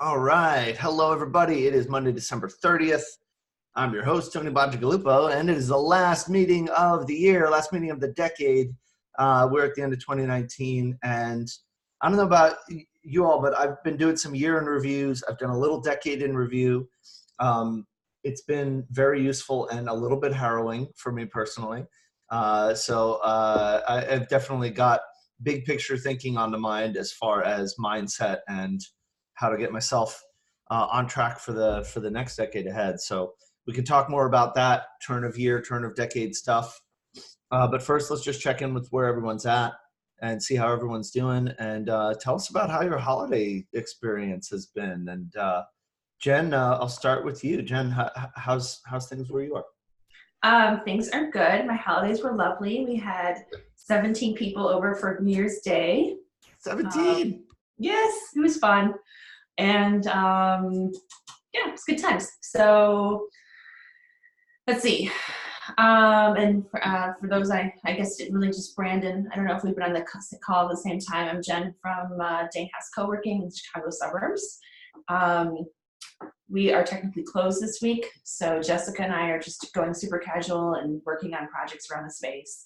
All right. Hello, everybody. It is Monday, December 30th. I'm your host, Tony Bacigalupo, and it is the last meeting of the year, last meeting of the decade. We're at the end of 2019, and I don't know about you all, but I've been doing some year in reviews. I've done a little decade in review. It's been very useful and a little bit harrowing for me personally. I've definitely got big picture thinking on the mind as far as mindset and how to get myself on track for the next decade ahead. So we can talk more about that turn of year, turn of decade stuff. But first, let's just check in with where everyone's at and see how everyone's doing. And tell us about how your holiday experience has been. And Jen, I'll start with you. Jen, how's things where you are? Things are good. My holidays were lovely. We had 17 people over for New Year's Day. 17? Yes, it was fun. And it was good times. So let's see. And for those, I guess it really just Brandon. I don't know if we've been on the call at the same time. I'm Jen from Dane House Co-working in the Chicago suburbs. We are technically closed this week, so Jessica and I are just going super casual and working on projects around the space.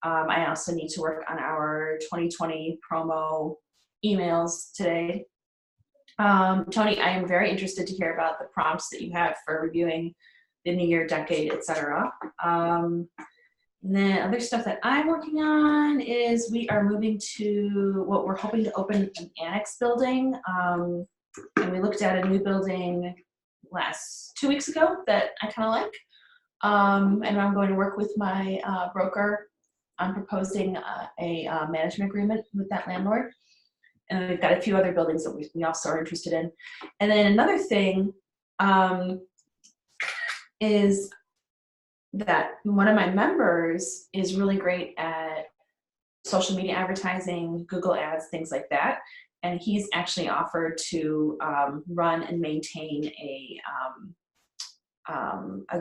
I also need to work on our 2020 promo emails today. Tony, I am very interested to hear about the prompts that you have for reviewing the New Year, decade, etc. And then other stuff that I'm working on is we are moving to what we're hoping to open an annex building. And we looked at a new building 2 weeks ago that I kind of like. And I'm going to work with my broker on proposing a management agreement with that landlord. And we've got a few other buildings that we also are interested in. And then another thing is that one of my members is really great at social media advertising, Google ads, things like that. And he's actually offered to run and maintain a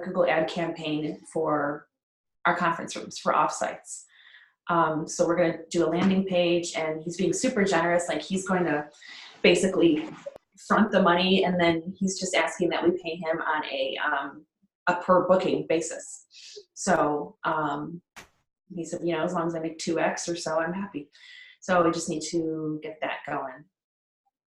Google ad campaign for our conference rooms, for offsites. So we're going to do a landing page, and he's being super generous. Like, he's going to basically front the money, and then he's just asking that we pay him on a per booking basis. So he said, as long as I make 2x or so, I'm happy. So we just need to get that going,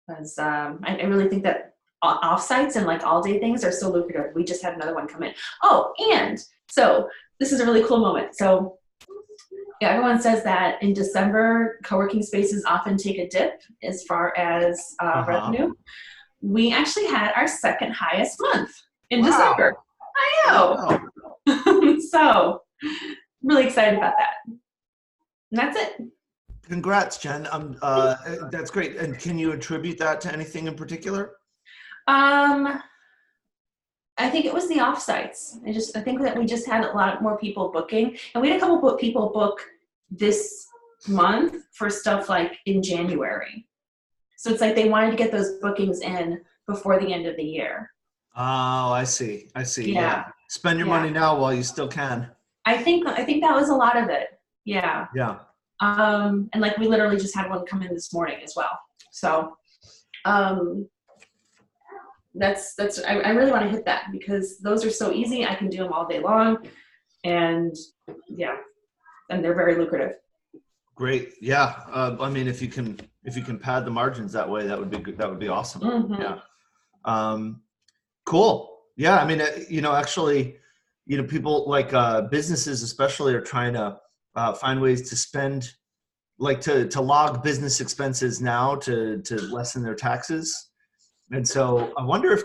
because I really think that offsites and like all day things are so lucrative. We just had another one come in. Oh, and so this is a really cool moment. So yeah, everyone says that in December, co-working spaces often take a dip as far as revenue. We actually had our second highest month in December. I know. Wow. So really excited about that. And that's it. Congrats, Jen. That's great. And can you attribute that to anything in particular? I think it was the offsites. I think that we just had a lot more people booking, and we had a couple of people book this month for stuff like in January. So it's like they wanted to get those bookings in before the end of the year. Oh, I see. Yeah. Spend your money now while you still can. I think that was a lot of it. Yeah. Yeah. And like we literally just had one come in this morning as well. So I really want to hit that, because those are so easy. I can do them all day long, and and they're very lucrative. Great. Yeah. I mean, if you can pad the margins that way, that would be good. That would be awesome. Mm-hmm. Yeah. Cool. Yeah. I mean, actually, people like businesses especially are trying to find ways to spend, like to log business expenses now to lessen their taxes. And so I wonder if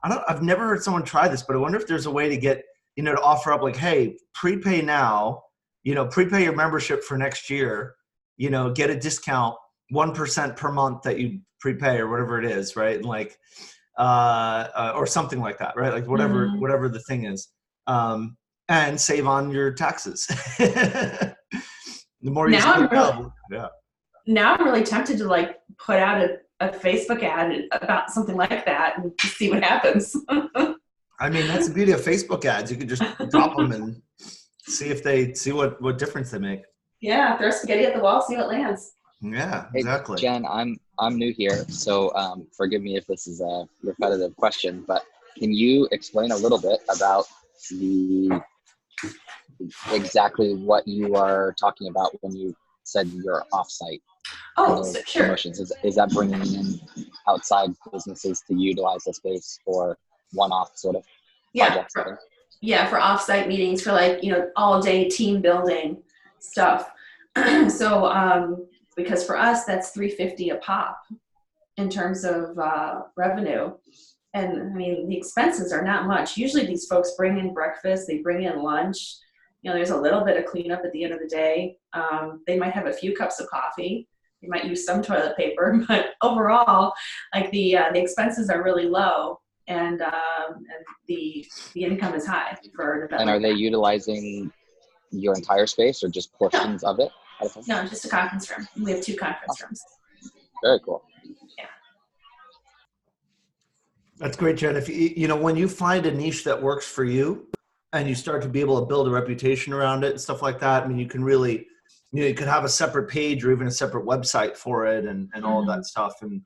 I've never heard someone try this, but I wonder if there's a way to get, to offer up like, hey, prepay now, prepay your membership for next year, get a discount 1% per month that you prepay or whatever it is. Right. And like, or something like that, right? Like whatever the thing is, and save on your taxes. The more you spend, yeah. Now I'm really tempted to like put out a Facebook ad about something like that and just see what happens. I mean, that's the beauty of Facebook ads. You can just drop them and see what difference they make. Yeah, throw spaghetti at the wall, see what lands. Yeah, exactly. Hey, Jen, I'm new here, so forgive me if this is a repetitive question, but can you explain a little bit about the exactly what you are talking about when you said you're offsite? Oh, so, sure. Promotions. Is that bringing in outside businesses to utilize the space for one-off sort of projects? For offsite meetings, for like, all day team building stuff. So because for us that's $350 a pop in terms of revenue. And I mean, the expenses are not much. Usually these folks bring in breakfast, they bring in lunch. There's a little bit of cleanup at the end of the day. They might have a few cups of coffee. They might use some toilet paper, but overall, like the expenses are really low, and the income is high for an event. And are they utilizing your entire space or just portions of it? No, just a conference room. We have 2 conference rooms. Very cool. Yeah. That's great, Jen. If when you find a niche that works for you and you start to be able to build a reputation around it and stuff like that, I mean, you can really, you could have a separate page or even a separate website for it and all of that stuff. And,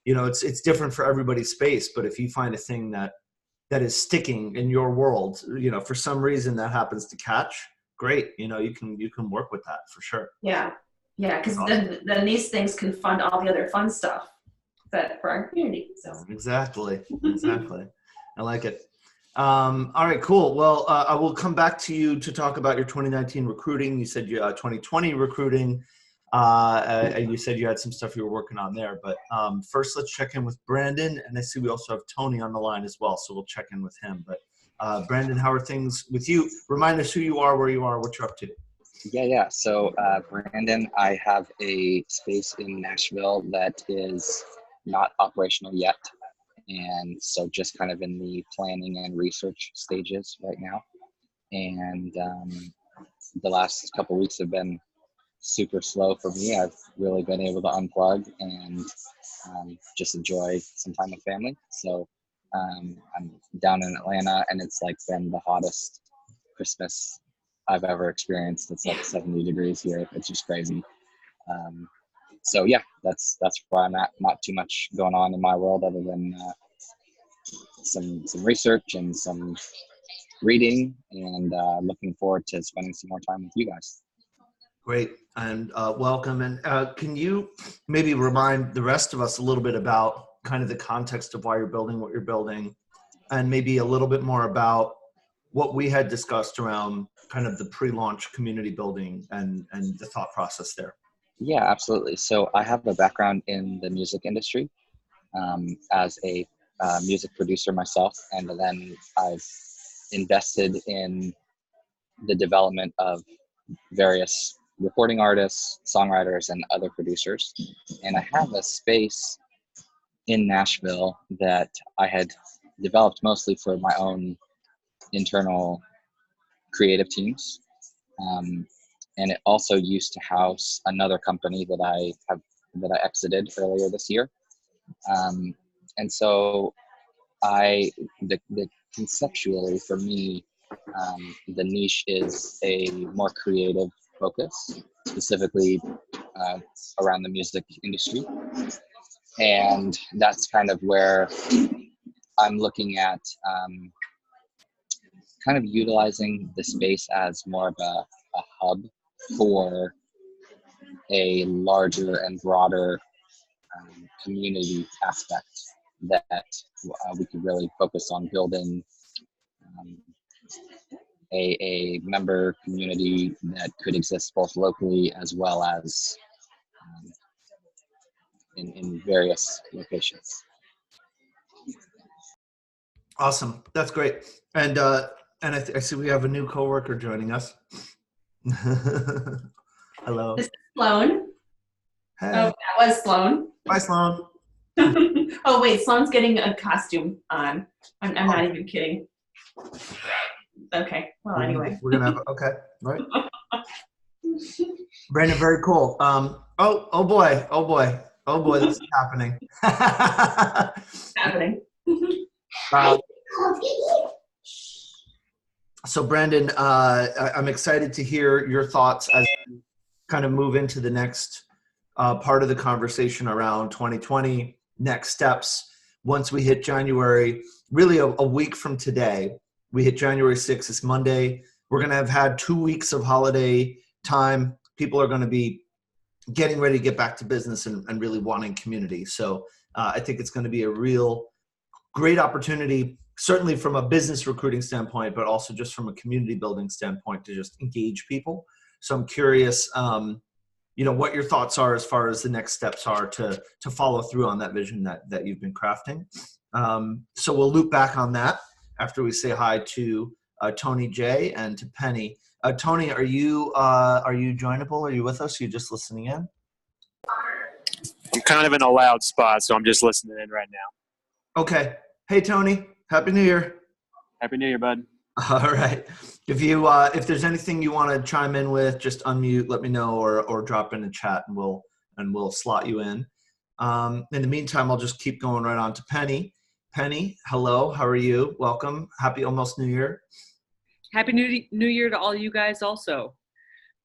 it's different for everybody's space, but if you find a thing that is sticking in your world, for some reason that happens to catch, great. You can work with that for sure. Yeah. Yeah. Cause then these things can fund all the other fun stuff for our community. So Exactly. I like it. All right, cool. Well, I will come back to you to talk about your 2019 recruiting. You said you 2020 recruiting. You said you had some stuff you were working on there, but first let's check in with Brandon, and I see we also have Tony on the line as well, so we'll check in with him. But Brandon, how are things with you? Remind us who you are, where you are, what you're up to. Yeah. So Brandon, I have a space in Nashville that is not operational yet, and so just kind of in the planning and research stages right now. And the last couple of weeks have been super slow for me. I've really been able to unplug and just enjoy some time with family. So I'm down in Atlanta, and it's like been the hottest Christmas I've ever experienced. It's like 70 degrees here. It's just crazy. So yeah, that's where I'm at. Not too much going on in my world other than some research and some reading, and looking forward to spending some more time with you guys. Great, and welcome. And can you maybe remind the rest of us a little bit about kind of the context of why you're building what you're building, and maybe a little bit more about what we had discussed around kind of the pre-launch community building and the thought process there? Yeah, absolutely. So I have a background in the music industry as a music producer myself, and then I've invested in the development of various recording artists, songwriters, and other producers. And I have a space in Nashville that I had developed mostly for my own internal creative teams. And it also used to house another company that I exited earlier this year. And so the conceptually for me, the niche is a more creative focus, specifically around the music industry. And that's kind of where I'm looking at kind of utilizing the space as more of a hub for a larger and broader community aspect that we could really focus on building a member community that could exist both locally as well as in various locations. Awesome. That's great. And I see we have a new coworker joining us. Hello. This is Sloan. Hey. Oh, that was Sloan. Bye, Sloan. Oh, wait, Sloan's getting a costume on. I'm not even kidding. Okay, well, anyway. We're going to have, okay, all right. Brandon, very cool. Oh boy, this is happening. Happening. So Brandon, I'm excited to hear your thoughts as we kind of move into the next part of the conversation around 2020 next steps. Once we hit January, really a week from today, we hit January 6th. It's Monday. We're going to have had 2 weeks of holiday time. People are going to be getting ready to get back to business and really wanting community. So I think it's going to be a real great opportunity, certainly from a business recruiting standpoint, but also just from a community building standpoint to just engage people. So I'm curious, what your thoughts are as far as the next steps are to follow through on that vision that you've been crafting. So we'll loop back on that after we say hi to Tony J and to Penny. Tony, are you joinable? Are you with us? Are you just listening in? I'm kind of in a loud spot, so I'm just listening in right now. Okay. Hey, Tony. Happy New Year. Happy New Year, bud. All right. If there's anything you want to chime in with, just unmute, let me know, or drop in the chat, and we'll slot you in. In the meantime, I'll just keep going right on to Penny. Penny, hello. How are you? Welcome. Happy almost New Year. Happy New Year to all you guys also.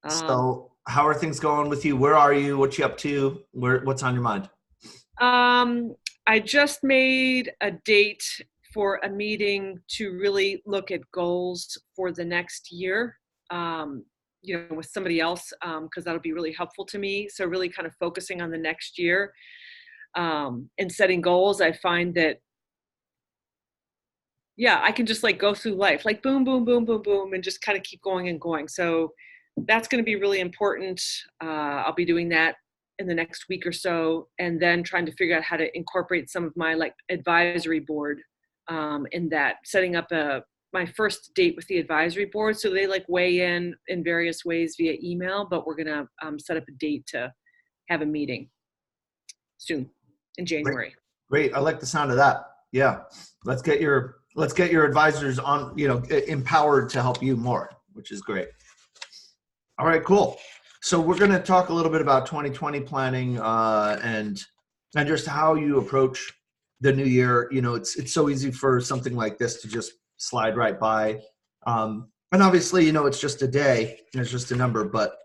So how are things going with you? Where are you? What you up to? What's on your mind? I just made a date for a meeting to really look at goals for the next year, with somebody else, because that'll be really helpful to me. So really kind of focusing on the next year and setting goals. I find that, I can just like go through life, like boom, boom, boom, boom, boom, and just kind of keep going and going. So that's going to be really important. I'll be doing that in the next week or so, and then trying to figure out how to incorporate some of my like advisory board in that, setting up my first date with the advisory board. So they like weigh in various ways via email, but we're going to set up a date to have a meeting soon in January. Great. I like the sound of that. Yeah. Let's get your advisors on, empowered to help you more, which is great. All right, cool. So we're going to talk a little bit about 2020 planning and just how you approach the new year. It's so easy for something like this to just slide right by. And obviously, it's just a day and it's just a number, but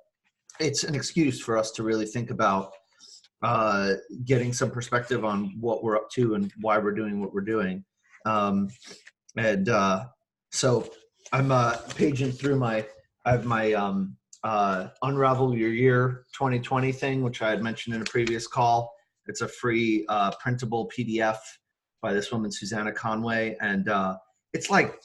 it's an excuse for us to really think about getting some perspective on what we're up to and why we're doing what we're doing. So I'm paging through I have my Unravel Your Year 2020 thing, which I had mentioned in a previous call. It's a free printable PDF by this woman, Susanna Conway. And it's like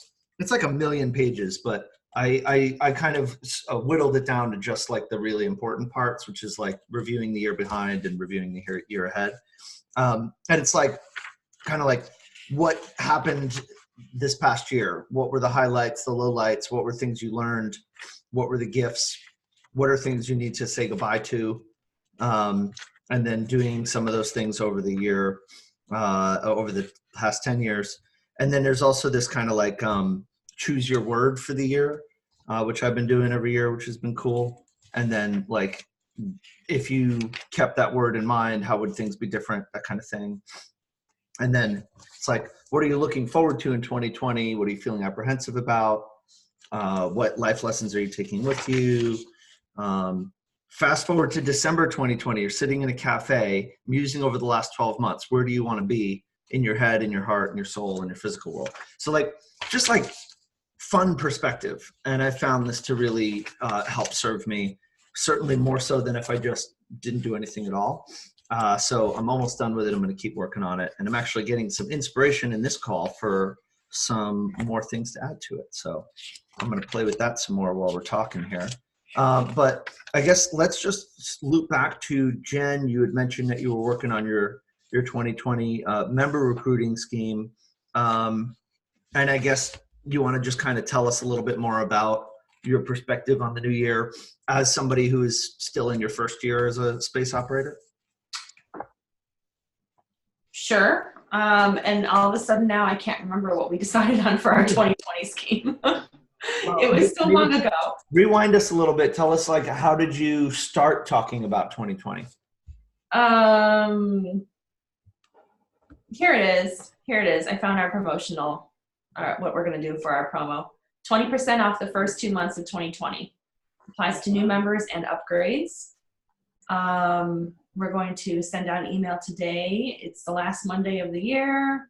a million pages, but I kind of whittled it down to just like the really important parts, which is like reviewing the year behind and reviewing the year ahead. And it's like, kind of like what happened this past year. What were the highlights, the lowlights? What were things you learned? What were the gifts? What are things you need to say goodbye to? And then doing some of those things over the year, over the past 10 years. And then there's also this kind of like choose your word for the year, which I've been doing every year, which has been cool. And then like, if you kept that word in mind, how would things be different? That kind of thing. And then it's like, what are you looking forward to in 2020? What are you feeling apprehensive about? What life lessons are you taking with you? Fast forward to December 2020, you're sitting in a cafe, musing over the last 12 months. Where do you want to be in your head, in your heart, in your soul, in your physical world? So like, just like fun perspective. And I found this to really help serve me, certainly more so than if I just didn't do anything at all. So I'm almost done with it. I'm going to keep working on it. And I'm actually getting some inspiration in this call for some more things to add to it. So I'm going to play with that some more while we're talking here. But I guess let's just loop back to Jen. You had mentioned that you were working on your 2020 member recruiting scheme. And I guess you want to just kind of tell us a little bit more about your perspective on the new year as somebody who is still in your first year as a space operator. Sure. And all of a sudden now I can't remember what we decided on for our 2020 scheme. It was so long ago. Rewind us a little bit. Tell us, like, how did you start talking about 2020? Here it is. I found our promotional, what we're going to do for our promo. 20% off the first 2 months of 2020. Applies to new members and upgrades. we're going to send out an email today. It's the last Monday of the year.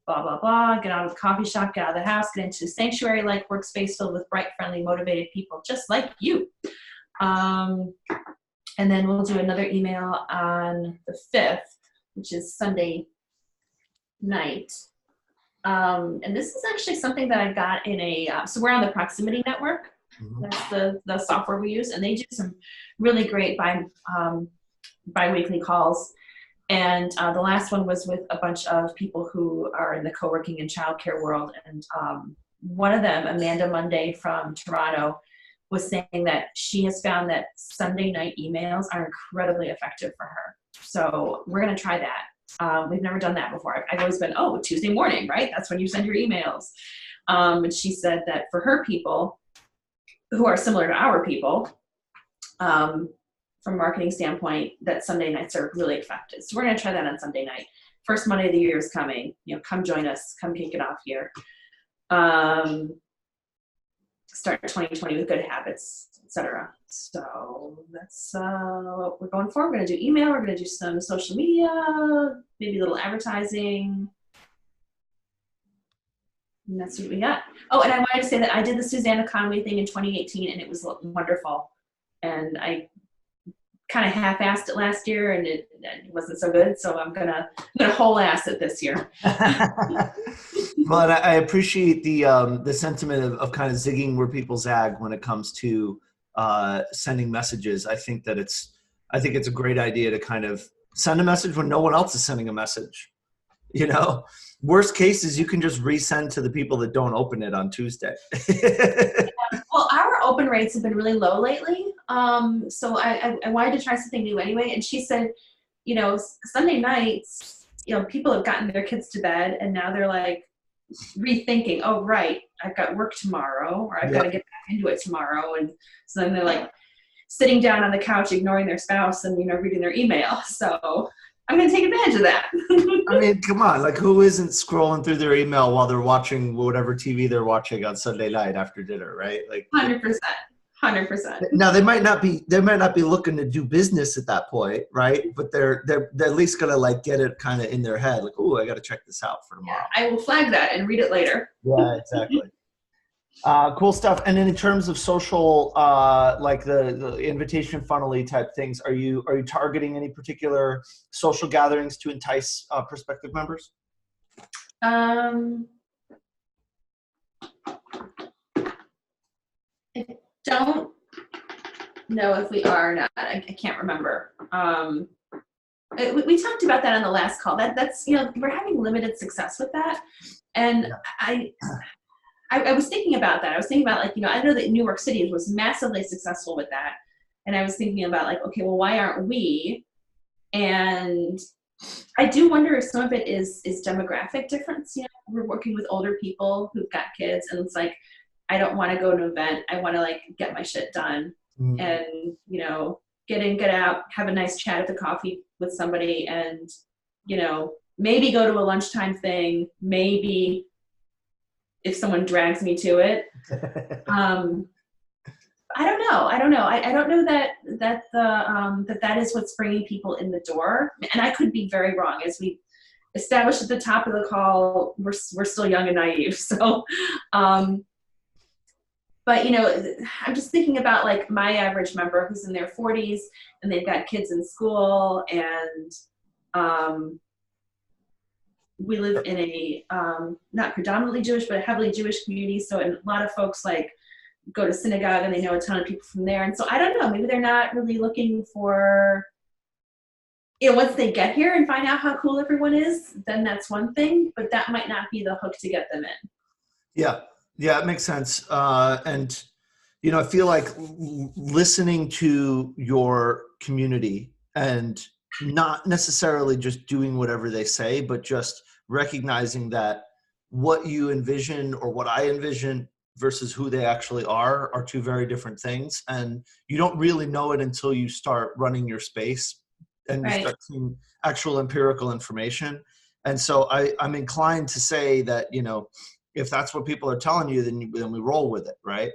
Blah, blah, blah. Get out of the coffee shop, get out of the house, get into a sanctuary-like workspace filled with bright, friendly, motivated people just like you. And then we'll do another email on the 5th, which is Sunday night. And this is actually something that I got in a, so we're on the Proximity Network. That's the software we use. And they do some really great bi-weekly calls. And the last one was with a bunch of people who are in the co-working and childcare world. And one of them, Amanda Monday from Toronto, was saying that she has found that Sunday night emails are incredibly effective for her. So we're going to try that. We've never done that before. I've always been, oh, Tuesday morning, right? That's when you send your emails. And she said that for her people who are similar to our people, from a marketing standpoint, that Sunday nights are really effective. So we're going to try that on Sunday night. First Monday of the year is coming. Come join us. Come kick it off here. Start 2020 with good habits, etc. So that's what we're going for. We're going to do email. We're going to do some social media, maybe a little advertising. And that's what we got. Oh, and I wanted to say that I did the Susanna Conway thing in 2018, and it was wonderful. And I kind of half-assed it last year, and it wasn't so good. So I'm gonna whole-ass it this year. Well, I appreciate the sentiment of kind of zigging where people zag when it comes to sending messages. I think it's a great idea to kind of send a message when no one else is sending a message. Worst case is you can just resend to the people that don't open it on Tuesday. Well, our open rates have been really low lately. So I wanted to try something new anyway. And she said, Sunday nights, people have gotten their kids to bed, and now they're like rethinking, oh, right, I've got work tomorrow, or I've got to get back into it tomorrow. And so then they're like sitting down on the couch, ignoring their spouse and, reading their email. So I'm going to take advantage of that. I mean, come on, like who isn't scrolling through their email while they're watching whatever TV they're watching on Sunday night after dinner, right? Like 100%. Now they might not be looking to do business at that point, right? But they're at least gonna like get it kind of in their head, like, oh, I got to check this out for tomorrow. Yeah, I will flag that and read it later. Yeah, exactly. Cool stuff. And then in terms of social, like the invitation funnel-y type things, are you targeting any particular social gatherings to entice prospective members? I don't know if we are or not. I can't remember. We talked about that on the last call. That's we're having limited success with that, and I was thinking about that. I was thinking about I know that New York City was massively successful with that, and I was thinking about okay, well, why aren't we? And I do wonder if some of it is demographic difference. We're working with older people who've got kids, and it's like, I don't want to go to an event. I want to get my shit done and, get in, get out, have a nice chat at the coffee with somebody, and, maybe go to a lunchtime thing, maybe if someone drags me to it. I don't know. I don't know that is what's bringing people in the door. And I could be very wrong. As we established at the top of the call, we're still young and naive. So, but, I'm just thinking about my average member who's in their 40s and they've got kids in school, and we live in a not predominantly Jewish, but a heavily Jewish community. So a lot of folks go to synagogue and they know a ton of people from there. And so I don't know, maybe they're not really looking for, once they get here and find out how cool everyone is, then that's one thing, but that might not be the hook to get them in. Yeah, it makes sense. And, I feel like listening to your community and not necessarily just doing whatever they say, but just recognizing that what you envision or what I envision versus who they actually are two very different things. And you don't really know it until you start running your space and you start seeing actual empirical information. And so I'm inclined to say that, if that's what people are telling you, then we roll with it, right?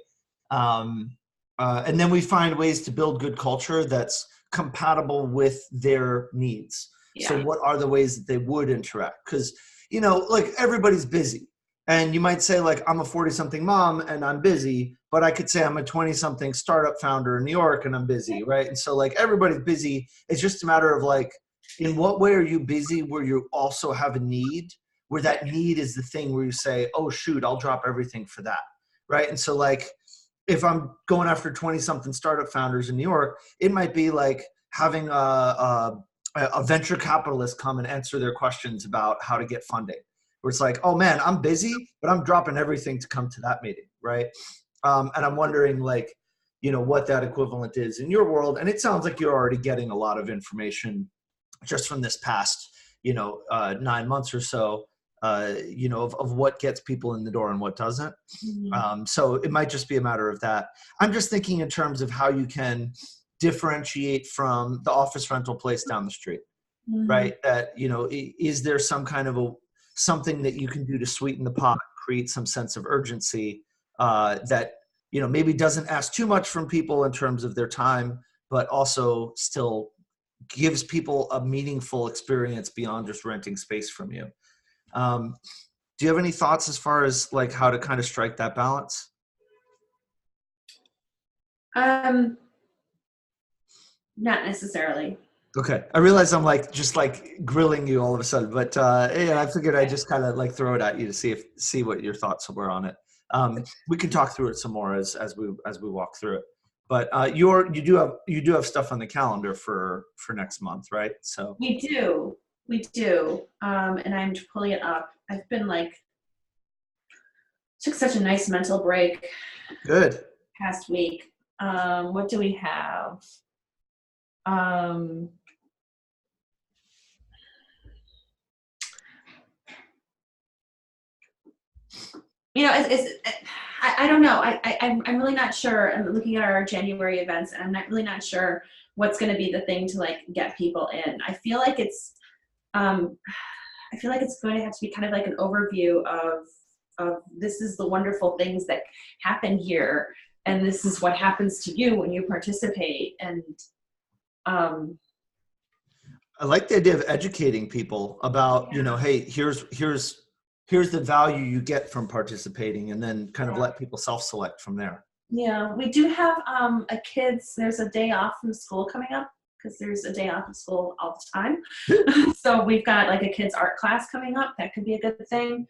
And then we find ways to build good culture that's compatible with their needs. Yeah. So what are the ways that they would interact? Because, like everybody's busy. And you might say like, I'm a 40-something mom and I'm busy, but I could say I'm a 20-something startup founder in New York and I'm busy, right? And so like everybody's busy. It's just a matter of like, in what way are you busy where you also have a need, where that need is the thing where you say, oh shoot, I'll drop everything for that, right? And so like, if I'm going after 20-something startup founders in New York, it might be like having a venture capitalist come and answer their questions about how to get funding. Where it's like, oh man, I'm busy, but I'm dropping everything to come to that meeting, right? And I'm wondering like, what that equivalent is in your world. And it sounds like you're already getting a lot of information just from this past, 9 months or so, of what gets people in the door and what doesn't. Mm-hmm. So it might just be a matter of that. I'm just thinking in terms of how you can differentiate from the office rental place down the street, Mm-hmm. right? That, is there some kind of something that you can do to sweeten the pot, create some sense of urgency that, maybe doesn't ask too much from people in terms of their time, but also still gives people a meaningful experience beyond just renting space from you. Do you have any thoughts as far as like how to kind of strike that balance? Not necessarily. Okay. I realize I'm like, just like grilling you all of a sudden, but I figured I'd just kind of like throw it at you to see what your thoughts were on it. We can talk through it some more as we walk through it. But you do have stuff on the calendar for next month, right? So We do. And I'm pulling it up. I've been took such a nice mental break good. past week. What do we have? I don't know. I'm really not sure. I'm looking at our January events, and I'm not sure what's going to be the thing to like get people in. I feel like it's going to have to be kind of like an overview of this is the wonderful things that happen here, and this is what happens to you when you participate. And I like the idea of educating people about, hey, here's the value you get from participating, and then kind of let people self-select from there. Yeah, we do have there's a day off from school coming up, because there's a day off of school all the time. So we've got like a kids art class coming up. That could be a good thing.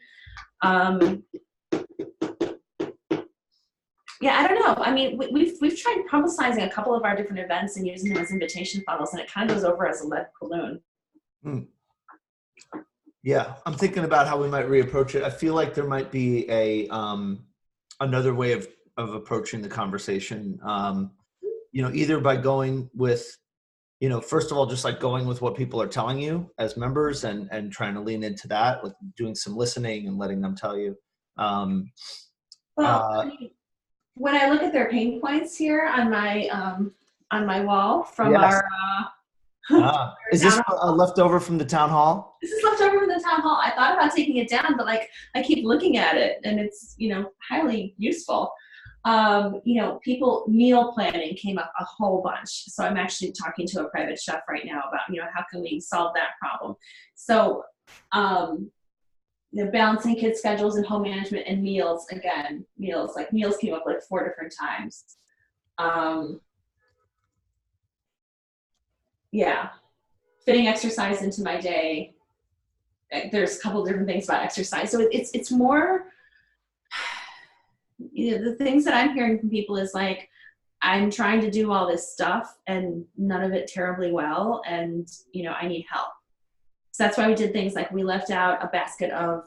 Yeah, I don't know. I mean, we've tried publicizing a couple of our different events and using them as invitation funnels, and it kind of goes over as a lead balloon. Yeah, I'm thinking about how we might reapproach it. I feel like there might be another way of approaching the conversation. Either by going with, first of all, just like going with what people are telling you as members and trying to lean into that, like doing some listening and letting them tell you. When I look at their pain points here on my wall from yes. Is this left over from the town hall? This is left over from the town hall. I thought about taking it down, but like I keep looking at it, and it's highly useful. People meal planning came up a whole bunch. So I'm actually talking to a private chef right now about how can we solve that problem. So balancing kids' schedules and home management and meals. Again, meals came up like 4 different times. Fitting exercise into my day. There's a couple different things about exercise. So it's more, the things that I'm hearing from people is like, I'm trying to do all this stuff and none of it terribly well. And, I need help. So that's why we did things like we left out a basket of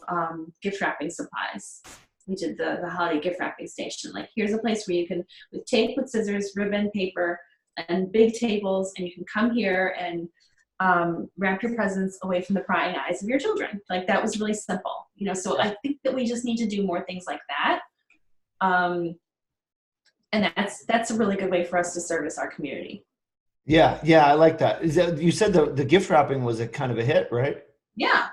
gift wrapping supplies. We did the holiday gift wrapping station. Like, here's a place where you can, with tape, with scissors, ribbon, paper, and big tables, and you can come here and wrap your presents away from the prying eyes of your children. Like, that was really simple, so I think that we just need to do more things like that. And that's a really good way for us to service our community. Yeah, I like that. You said the gift wrapping was a kind of a hit, right? Yeah.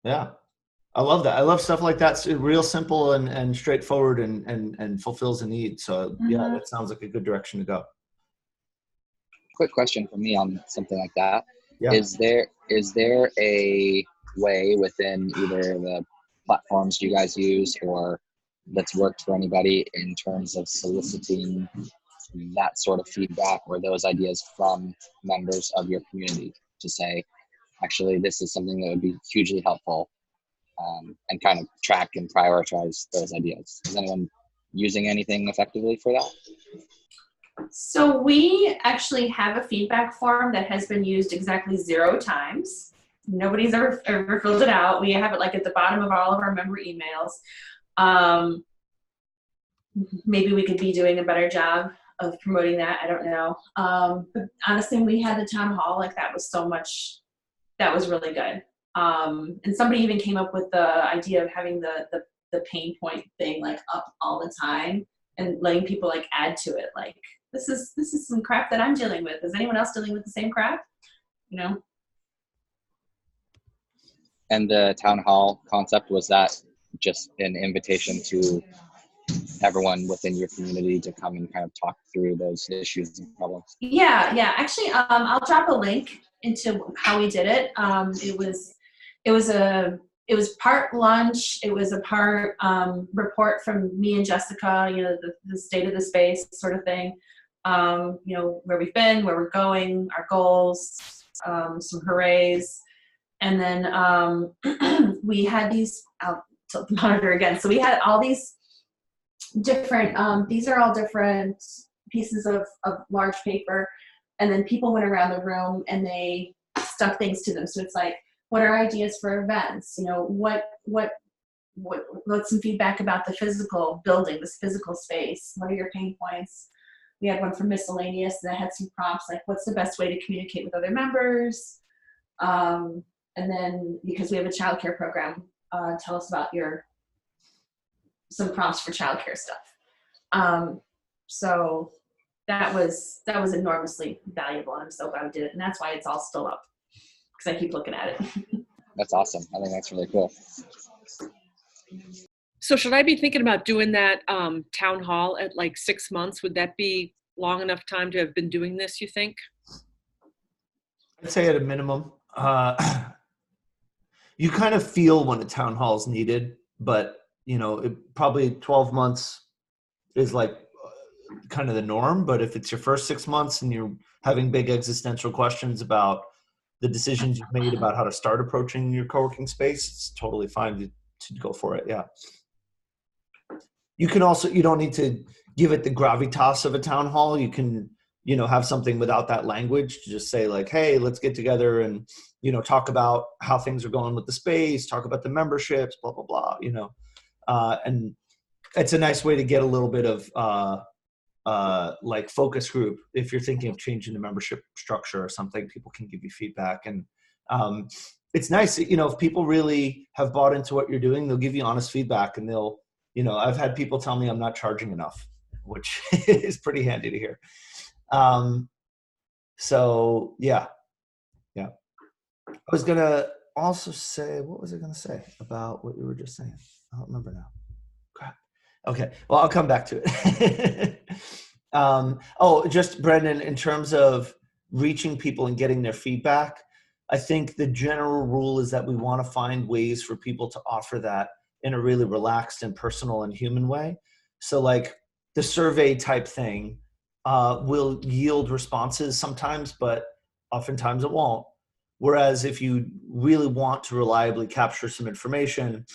I love that. I love stuff like that. It's real simple and straightforward and fulfills a need. So yeah, that sounds like a good direction to go. quick question for me on something like that. Yeah. Is there a way within either the platforms you guys use or that's worked for anybody in terms of soliciting that sort of feedback or those ideas from members of your community to say, actually, this is something that would be hugely helpful, and kind of track and prioritize those ideas? Is anyone using anything effectively for that? So we actually have a feedback form that has been used exactly 0 times. Nobody's ever filled it out. We have it like at the bottom of all of our member emails. Maybe we could be doing a better job of promoting that. I don't know. But honestly, when we had the town hall, like that was really good. And somebody even came up with the idea of having the pain point thing like up all the time and letting people like add to it. Like, this is some crap that I'm dealing with. Is anyone else dealing with the same crap? You know? And the town hall concept, was that just an invitation to everyone within your community to come and kind of talk through those issues and problems? Yeah. Actually, I'll drop a link into how we did it. It was part lunch. It was a part report from me and Jessica, you know, the state of the space sort of thing. You know, where we've been, where we're going, our goals, some hoorays. And then we had these, I'll tilt the monitor again. So we had all these different, these are all different pieces of large paper. And then people went around the room and they stuck things to them. So it's like, what are ideas for events? You know, what's some feedback about the physical building, this physical space? What are your pain points? We had one for miscellaneous that had some prompts, like what's the best way to communicate with other members? And then because we have a childcare program, tell us about some prompts for childcare stuff. So that was enormously valuable, and I'm so glad we did it. And that's why it's all still up, because I keep looking at it. That's awesome. I think that's really cool. So should I be thinking about doing that town hall at like 6 months? Would that be long enough time to have been doing this, you think? I'd say at a minimum. You kind of feel when a town hall is needed, but you know, probably 12 months is like kind of the norm. But if it's your first 6 months and you're having big existential questions about the decisions you've made about how to start approaching your co-working space, it's totally fine to go for it. Yeah. You can also, you don't need to give it the gravitas of a town hall. You can, you know, have something without that language to just say like, hey, let's get together and, you know, talk about how things are going with the space, talk about the memberships, blah, blah, blah, you know. And it's a nice way to get a little bit of like focus group. If you're thinking of changing the membership structure or something, people can give you feedback. And it's nice, you know, if people really have bought into what you're doing, they'll give you honest feedback, and they'll, you know, I've had people tell me I'm not charging enough, which is pretty handy to hear. So yeah. I was going to also say, what was I going to say about what you were just saying? I don't remember now. Crap. Okay. Well, I'll come back to it. Just Brendan, in terms of reaching people and getting their feedback, I think the general rule is that we want to find ways for people to offer that in a really relaxed and personal and human way. So like the survey type thing will yield responses sometimes, but oftentimes it won't. Whereas if you really want to reliably capture some information,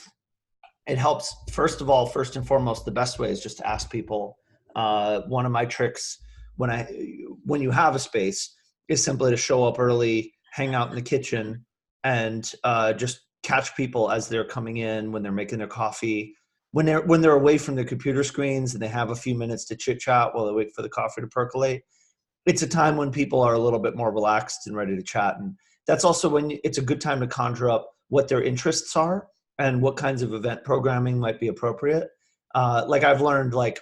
it helps, first and foremost, the best way is just to ask people. One of my tricks when you have a space is simply to show up early, hang out in the kitchen, and just catch people as they're coming in, when they're making their coffee, when they're away from their computer screens and they have a few minutes to chit chat while they wait for the coffee to percolate. It's a time when people are a little bit more relaxed and ready to chat. And that's also when it's a good time to conjure up what their interests are and what kinds of event programming might be appropriate. Like I've learned like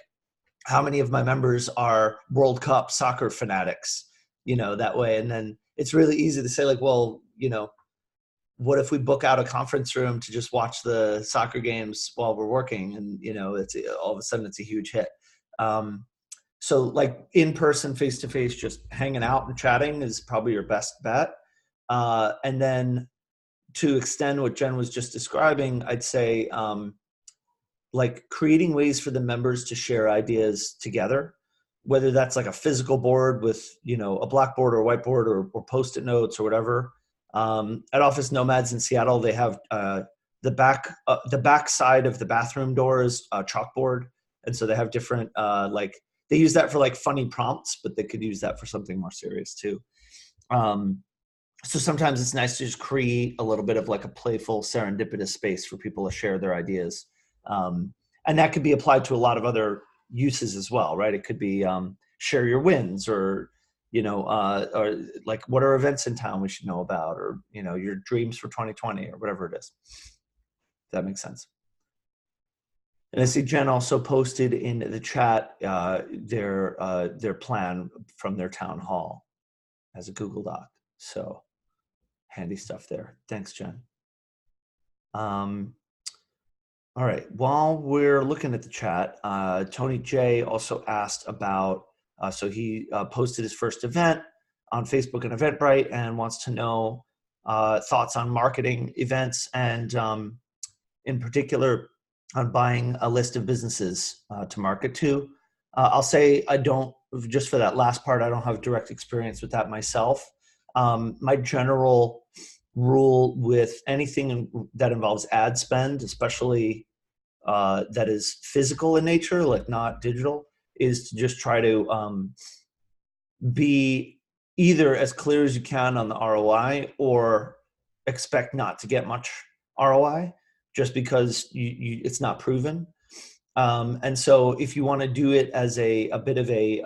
how many of my members are World Cup soccer fanatics, you know, that way. And then it's really easy to say like, well, you know, what if we book out a conference room to just watch the soccer games while we're working? And, you know, it's all of a sudden it's a huge hit. So like in person, face to face, just hanging out and chatting is probably your best bet. And then to extend what Jen was just describing, I'd say like creating ways for the members to share ideas together, whether that's like a physical board with, you know, a blackboard or a whiteboard or Post-it notes or whatever. At Office Nomads in Seattle, they have the back side of the bathroom door is a chalkboard. And so they have different, like, they use that for like funny prompts, but they could use that for something more serious too. So sometimes it's nice to just create a little bit of like a playful, serendipitous space for people to share their ideas. And that could be applied to a lot of other uses as well, right? It could be share your wins, or, you know, or like what are events in town we should know about, or, you know, your dreams for 2020 or whatever it is. That makes sense. And I see Jen also posted in the chat their plan from their town hall as a Google Doc. So handy stuff there. Thanks, Jen. All right, while we're looking at the chat, Tony J also asked about, so he posted his first event on Facebook and Eventbrite and wants to know thoughts on marketing events and in particular on buying a list of businesses to market to. I'll say I don't, just for that last part, I don't have direct experience with that myself. My general rule with anything that involves ad spend, especially that is physical in nature, like not digital, is to just try to be either as clear as you can on the ROI or expect not to get much ROI just because it's not proven. And so if you want to do it as a bit of a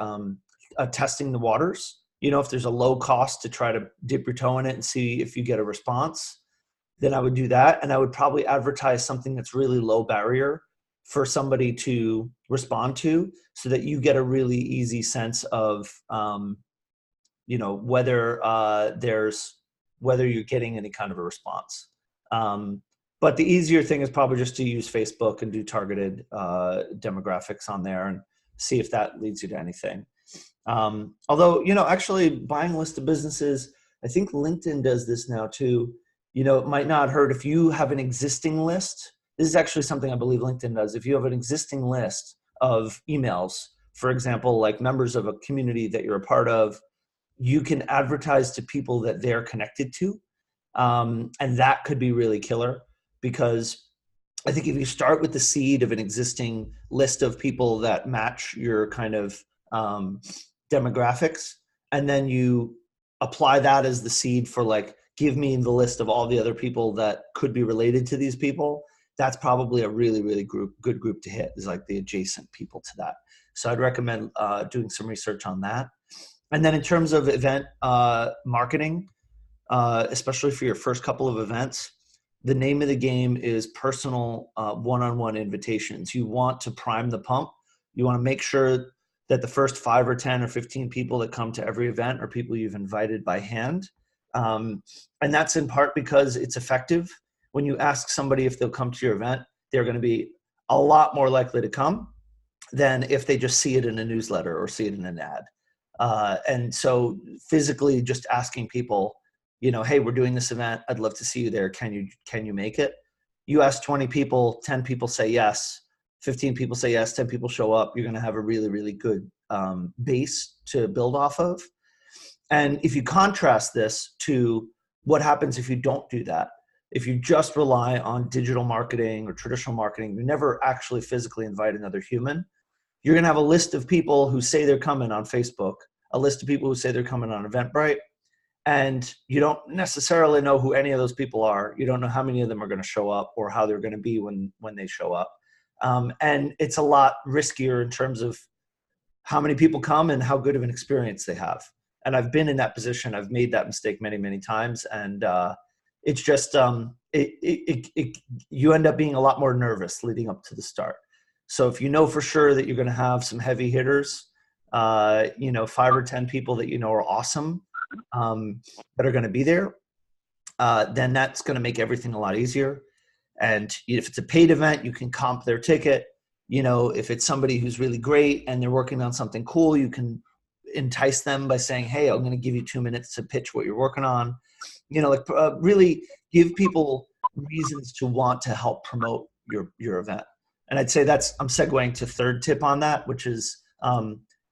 testing the waters, you know, if there's a low cost to try to dip your toe in it and see if you get a response, then I would do that. And I would probably advertise something that's really low barrier for somebody to respond to so that you get a really easy sense of, you know, whether you're getting any kind of a response. But the easier thing is probably just to use Facebook and do targeted demographics on there and see if that leads you to anything. Although, you know, actually buying a list of businesses, I think LinkedIn does this now too. You know, it might not hurt if you have an existing list. This is actually something I believe LinkedIn does. If you have an existing list of emails, for example, like members of a community that you're a part of, you can advertise to people that they're connected to. And that could be really killer, because I think if you start with the seed of an existing list of people that match your kind of demographics, and then you apply that as the seed for like, give me the list of all the other people that could be related to these people, that's probably a really, really good group to hit, is like the adjacent people to that. So I'd recommend doing some research on that. And then in terms of event marketing, especially for your first couple of events, the name of the game is personal one-on-one invitations. You want to prime the pump. You want to make sure that the first 5 or 10 or 15 people that come to every event are people you've invited by hand. And that's in part because it's effective. When you ask somebody if they'll come to your event, they're going to be a lot more likely to come than if they just see it in a newsletter or see it in an ad. And so physically just asking people, you know, hey, we're doing this event. I'd love to see you there. Can you make it? You ask 20 people, 10 people say yes, 15 people say yes, 10 people show up. You're going to have a really, really good base to build off of. And if you contrast this to what happens if you don't do that, if you just rely on digital marketing or traditional marketing, you never actually physically invite another human, you're going to have a list of people who say they're coming on Facebook, a list of people who say they're coming on Eventbrite, and you don't necessarily know who any of those people are. You don't know how many of them are going to show up or how they're going to be when they show up. And it's a lot riskier in terms of how many people come and how good of an experience they have. And I've been in that position. I've made that mistake many, many times. And it's just, you end up being a lot more nervous leading up to the start. So if you know for sure that you're going to have some heavy hitters, 5 or 10 people that you know are awesome, that are going to be there, then that's going to make everything a lot easier. And if it's a paid event, you can comp their ticket. You know, if it's somebody who's really great and they're working on something cool, you can entice them by saying, hey, I'm going to give you 2 minutes to pitch what you're working on. You know, like really give people reasons to want to help promote your event. And I'd say I'm segueing to third tip on that, which is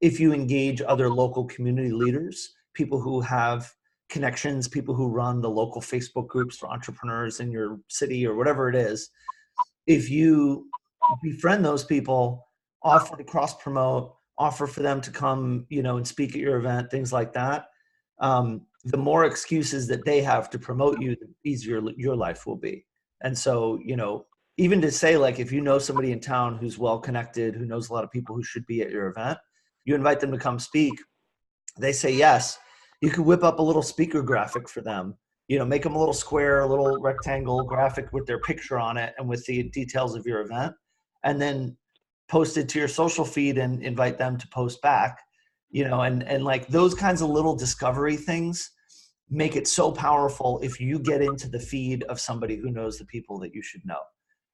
if you engage other local community leaders, people who have connections, people who run the local Facebook groups for entrepreneurs in your city or whatever it is, if you befriend those people, offer to cross promote, offer for them to come, you know, and speak at your event, things like that, the more excuses that they have to promote you, the easier your life will be. And so, you know, even to say, like, if you know somebody in town who's well connected, who knows a lot of people who should be at your event, you invite them to come speak, they say yes, you could whip up a little speaker graphic for them, you know, make them a little square, a little rectangle graphic with their picture on it and with the details of your event, and then post it to your social feed and invite them to post back, you know, and like those kinds of little discovery things make it so powerful if you get into the feed of somebody who knows the people that you should know,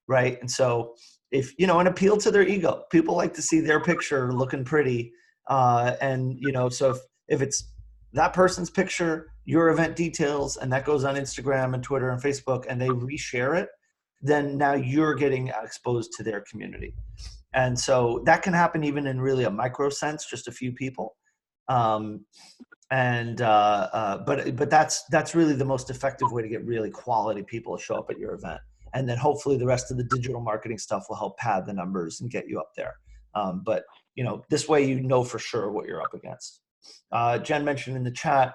right? And so if, you know, and appeal to their ego. People like to see their picture looking pretty, and, you know, so if it's that person's picture, your event details, and that goes on Instagram and Twitter and Facebook, and they reshare it, then now you're getting exposed to their community. And so that can happen even in really a micro sense, just a few people. But that's really the most effective way to get really quality people to show up at your event. And then hopefully the rest of the digital marketing stuff will help pad the numbers and get you up there. But, you know, this way you know for sure what you're up against. Jen mentioned in the chat,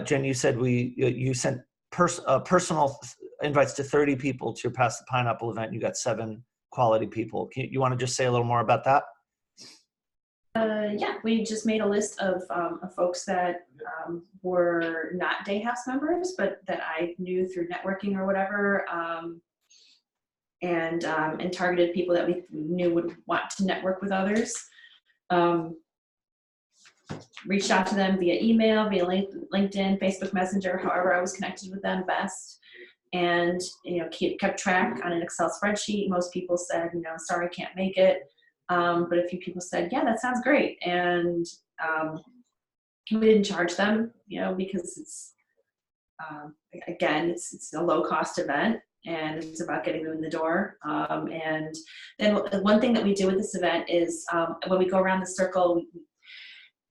Jen, you said you sent personal invites to 30 people to your Pass the Pineapple event. You got 7 quality people. You want to just say a little more about that? Yeah, we just made a list of folks that were not Day House members, but that I knew through networking or whatever, and targeted people that we knew would want to network with others. Reached out to them via email, via LinkedIn, Facebook Messenger, however I was connected with them best. And, you know, kept track on an Excel spreadsheet. Most people said, you know, sorry, I can't make it. But a few people said, yeah, that sounds great. And we didn't charge them, you know, because it's, again, it's a low cost event and it's about getting them in the door. And then one thing that we do with this event is when we go around the circle, we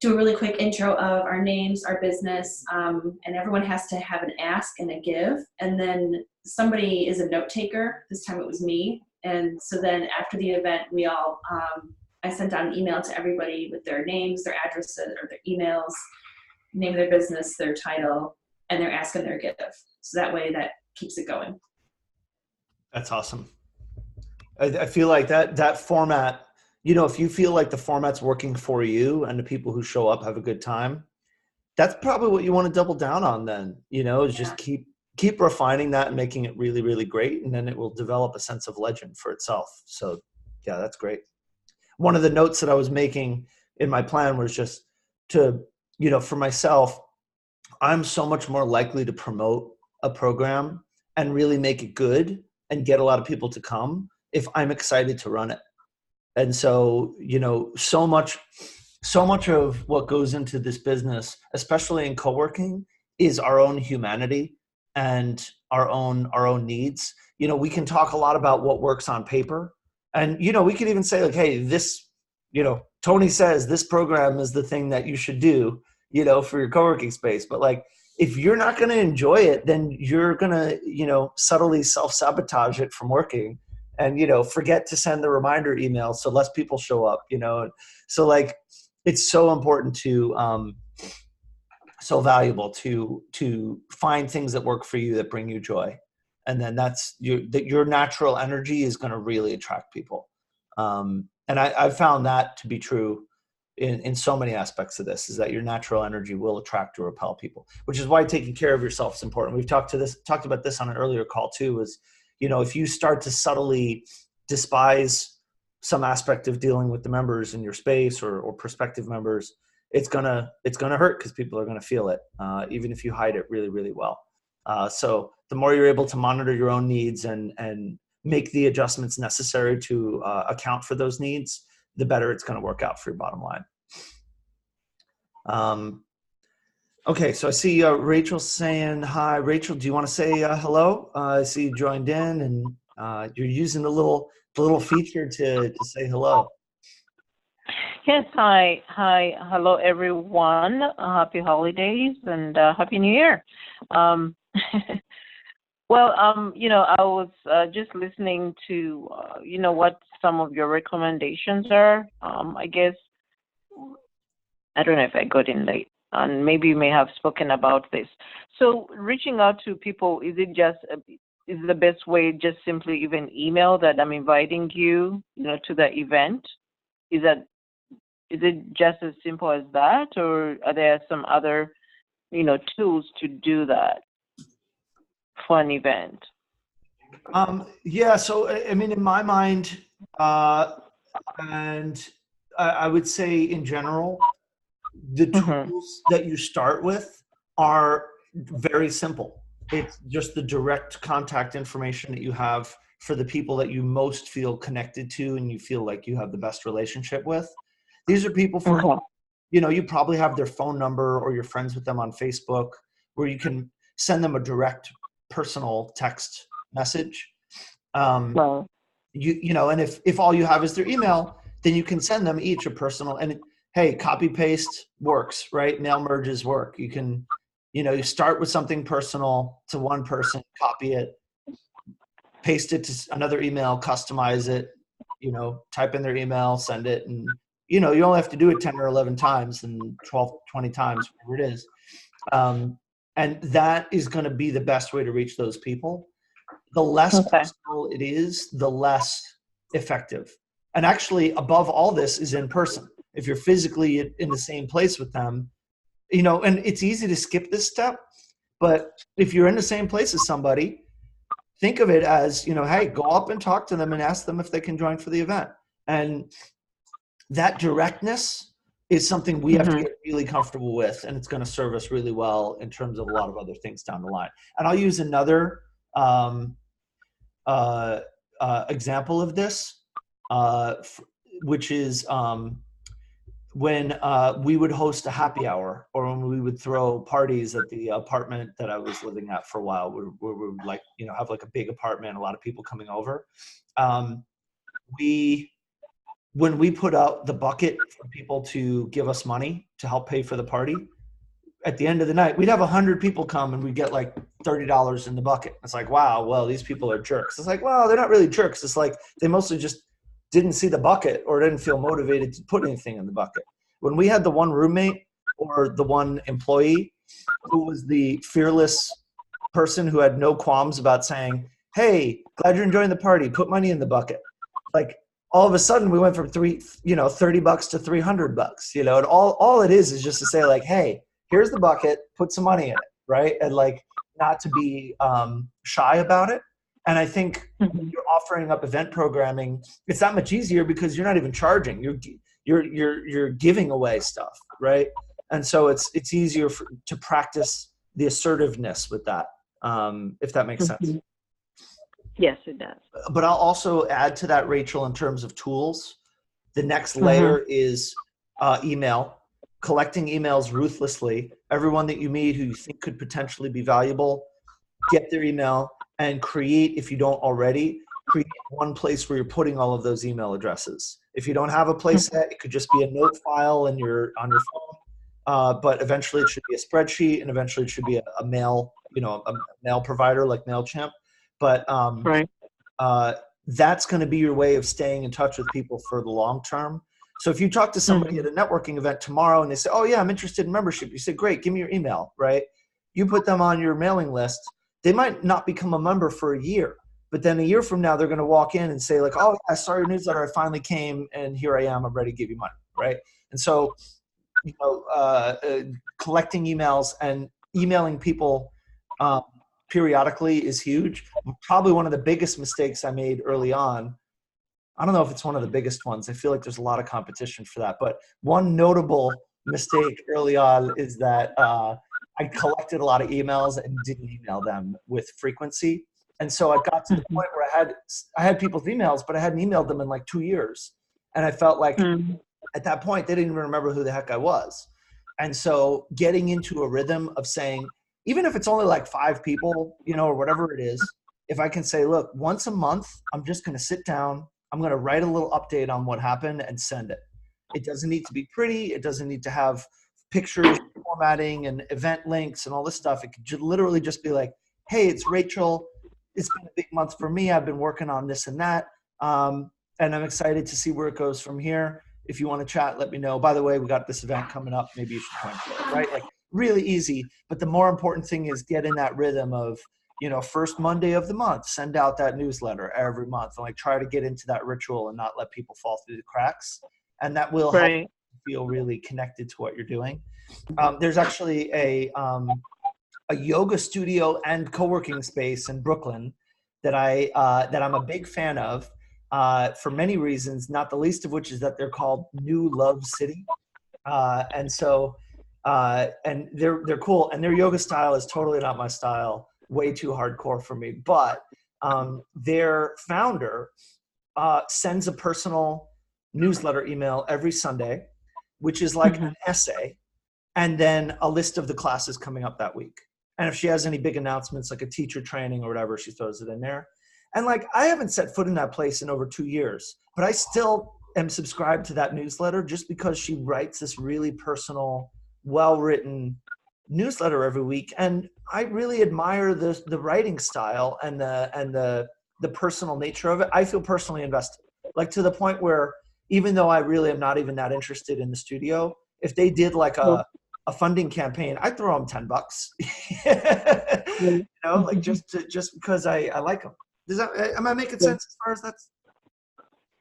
do a really quick intro of our names, our business, and everyone has to have an ask and a give. And then somebody is a note taker. This time it was me. And so then after the event, we all, I sent out an email to everybody with their names, their addresses, or their emails, name of their business, their title, and their ask and their give. So that way that keeps it going. That's awesome. I feel like that format, you know, if you feel like the format's working for you and the people who show up have a good time, that's probably what you want to double down on then, you know, is just keep refining that and making it really, really great. And then it will develop a sense of legend for itself. So yeah, that's great. One of the notes that I was making in my plan was just to, you know, for myself, I'm so much more likely to promote a program and really make it good and get a lot of people to come if I'm excited to run it. And so, you know, so much of what goes into this business, especially in co-working, is our own humanity and our own needs. You know, we can talk a lot about what works on paper, and, you know, we could even say like, hey, this, you know, Tony says this program is the thing that you should do, you know, for your co-working space. But like, if you're not going to enjoy it, then you're going to, you know, subtly self-sabotage it from working. And, you know, forget to send the reminder email so less people show up, you know. So like, it's so important to, so valuable to find things that work for you, that bring you joy. And then your natural energy is going to really attract people. And I've found that to be true in so many aspects of this, is that your natural energy will attract or repel people, which is why taking care of yourself is important. We've talked about this on an earlier call too, is, you know, if you start to subtly despise some aspect of dealing with the members in your space or prospective members, it's gonna hurt, because people are gonna feel it, even if you hide it really, really well. So the more you're able to monitor your own needs and make the adjustments necessary to account for those needs, the better it's going to work out for your bottom line. Okay, so I see Rachel saying hi. Rachel, do you want to say hello? I see you joined in, and you're using the little feature to say hello. Yes, hi, hello everyone. Happy holidays and happy New Year. Well, I was just listening to, what some of your recommendations are. I guess, I don't know if I got in late, and maybe you may have spoken about this. So reaching out to people, is the best way just simply even email that I'm inviting you, to the event? Is it just as simple as that, or are there some other, tools to do that for an event? Yeah, so I mean, in my mind, and I would say in general, the tools that you start with are very simple. It's just the direct contact information that you have for the people that you most feel connected to and you feel like you have the best relationship with. These are people for whom, you probably have their phone number or you're friends with them on Facebook, where you can send them a direct personal text message. And if all you have is their email, then you can send them each a personal, and hey, copy paste works, right? Mail merges work. You can, you start with something personal to one person, copy it, paste it to another email, customize it, type in their email, send it. And, you only have to do it 10 or 11 times and 12, 20 times, whatever it is. And that is going to be the best way to reach those people. The less personal it is, the less effective. And actually, above all this is in person. If you're physically in the same place with them, and it's easy to skip this step, but if you're in the same place as somebody, think of it as, hey, go up and talk to them and ask them if they can join for the event. And that directness is something we have to get really comfortable with, and it's going to serve us really well in terms of a lot of other things down the line. And I'll use another example of this, which is when we would host a happy hour, or when we would throw parties at the apartment that I was living at for a while, where we would have like a big apartment, a lot of people coming over. When we put out the bucket for people to give us money to help pay for the party, at the end of the night, we'd have 100 people come and we'd get like $30 in the bucket. It's like, wow, well, these people are jerks. It's like, well, they're not really jerks. It's like they mostly just didn't see the bucket or didn't feel motivated to put anything in the bucket. When we had the one roommate or the one employee who was the fearless person who had no qualms about saying, hey, glad you're enjoying the party, put money in the bucket. Like, all of a sudden we went from $30 to $300, and all it is just to say like, hey, here's the bucket, put some money in it, right? And like, not to be shy about it. And I think when you're offering up event programming, it's that much easier because you're not even charging. You're giving away stuff, right? And so it's easier to practice the assertiveness with that, if that makes sense. Yes, it does. But I'll also add to that, Rachel, in terms of tools. The next layer is email, collecting emails ruthlessly. Everyone that you meet who you think could potentially be valuable, get their email and create, if you don't already, create one place where you're putting all of those email addresses. If you don't have a place set, it could just be a note file on your phone. But eventually it should be a spreadsheet, and eventually it should be a mail, a mail provider like MailChimp. But that's going to be your way of staying in touch with people for the long term. So if you talk to somebody at a networking event tomorrow and they say, oh yeah, I'm interested in membership. You say, great, give me your email, right? You put them on your mailing list. They might not become a member for a year, but then a year from now, they're going to walk in and say like, oh, I saw your newsletter. I finally came and here I am. I'm ready to give you money, right? And so, collecting emails and emailing people periodically is huge. Probably one of the biggest mistakes I made early on. I don't know if it's one of the biggest ones. I feel like there's a lot of competition for that. But one notable mistake early on is that I collected a lot of emails and didn't email them with frequency. And so I got to the point where I had people's emails, but I hadn't emailed them in like 2 years. And I felt like at that point, they didn't even remember who the heck I was. And so getting into a rhythm of saying, even if it's only like 5 people, you know, or whatever it is, if I can say, look, once a month, I'm just going to sit down, I'm going to write a little update on what happened and send it. It doesn't need to be pretty. It doesn't need to have pictures, formatting, and event links and all this stuff. It could literally just be like, hey, it's Rachel. It's been a big month for me. I've been working on this and that. And I'm excited to see where it goes from here. If you want to chat, let me know. By the way, we got this event coming up. Maybe you should join for it, right? Like really easy. But the more important thing is get in that rhythm of, you know, first Monday of the month, send out that newsletter every month and like try to get into that ritual and not let people fall through the cracks. And that will help you feel really connected to what you're doing. There's actually a yoga studio and co-working space in Brooklyn that I'm a big fan of for many reasons, not the least of which is that they're called New Love City. And they're cool, and their yoga style is totally not my style, way too hardcore for me. But their founder sends a personal newsletter email every Sunday, which is like an essay, and then a list of the classes coming up that week. And if she has any big announcements, like a teacher training or whatever, she throws it in there. And like, I haven't set foot in that place in over 2 years, but I still am subscribed to that newsletter just because she writes this really personal, well-written newsletter every week. And I really admire the writing style and the personal nature of it. I feel personally invested, like to the point where even though I really am not even that interested in the studio, if they did like a funding campaign, I'd throw them $10. You know, like just because I like them. Am I making sense as far as that's?